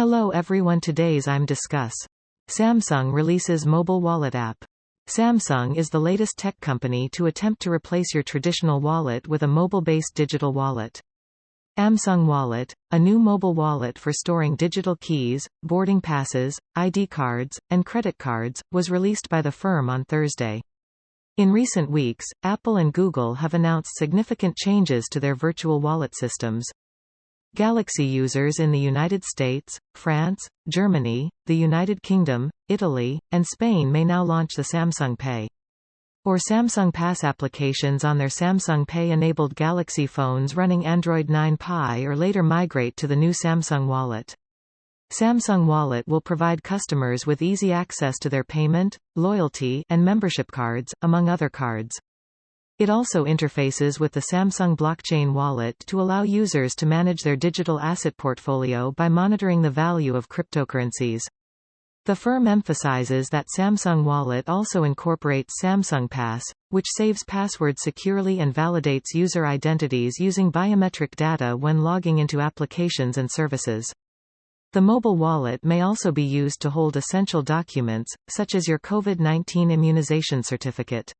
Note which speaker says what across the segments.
Speaker 1: Hello everyone, today's I'm discuss. Samsung releases mobile wallet app. Samsung is the latest tech company to attempt to replace your traditional wallet with a mobile-based digital wallet. Samsung Wallet, a new mobile wallet for storing digital keys, boarding passes, ID cards, and credit cards, was released by the firm on Thursday. In recent weeks, Apple and Google have announced significant changes to their virtual wallet systems. Galaxy users in the United States, France, Germany, the United Kingdom, Italy, and Spain may now launch the Samsung Pay or Samsung Pass applications on their Samsung Pay-enabled Galaxy phones running Android 9 Pie or later migrate to the new Samsung Wallet. Samsung Wallet will provide customers with easy access to their payment, loyalty, and membership cards, among other cards. It also interfaces with the Samsung blockchain wallet to allow users to manage their digital asset portfolio by monitoring the value of cryptocurrencies. The firm emphasizes that Samsung Wallet also incorporates Samsung Pass, which saves passwords securely and validates user identities using biometric data when logging into applications and services. The mobile wallet may also be used to hold essential documents, such as your COVID-19 immunization certificate.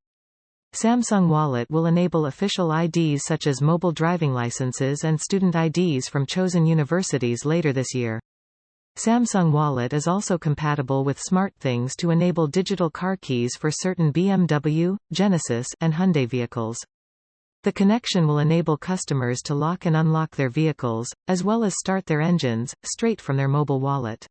Speaker 1: Samsung Wallet will enable official IDs such as mobile driving licenses and student IDs from chosen universities later this year. Samsung Wallet is also compatible with SmartThings to enable digital car keys for certain BMW, Genesis, and Hyundai vehicles. The connection will enable customers to lock and unlock their vehicles, as well as start their engines, straight from their mobile wallet.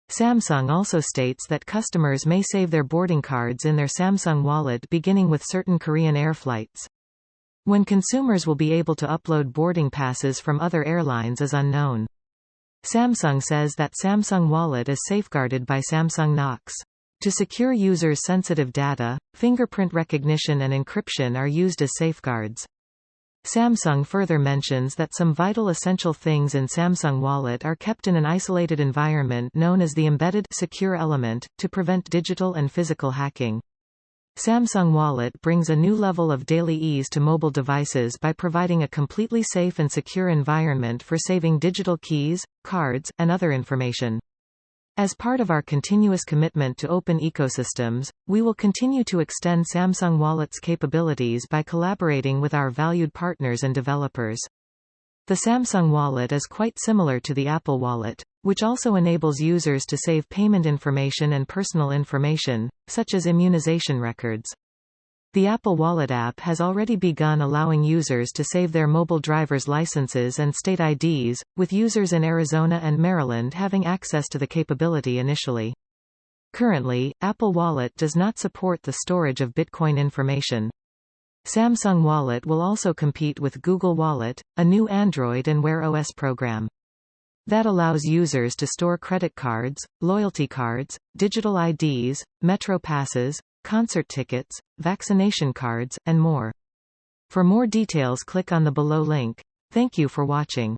Speaker 1: Samsung also states that customers may save their boarding cards in their Samsung Wallet beginning with certain Korean Air flights. When consumers will be able to upload boarding passes from other airlines is unknown. Samsung says that Samsung Wallet is safeguarded by Samsung Knox. To secure users' sensitive data, fingerprint recognition and encryption are used as safeguards. Samsung further mentions that some vital essential things in Samsung Wallet are kept in an isolated environment known as the embedded secure element, to prevent digital and physical hacking. Samsung Wallet brings a new level of daily ease to mobile devices by providing a completely safe and secure environment for saving digital keys, cards, and other information. As part of our continuous commitment to open ecosystems, we will continue to extend Samsung Wallet's capabilities by collaborating with our valued partners and developers. The Samsung Wallet is quite similar to the Apple Wallet, which also enables users to save payment information and personal information, such as immunization records. The Apple Wallet app has already begun allowing users to save their mobile driver's licenses and state IDs, with users in Arizona and Maryland having access to the capability initially. Currently, Apple Wallet does not support the storage of Bitcoin information. Samsung Wallet will also compete with Google Wallet, a new Android and Wear OS program that allows users to store credit cards, loyalty cards, digital IDs, metro passes, concert tickets, vaccination cards, and more. For more details, click on the below link. Thank you for watching.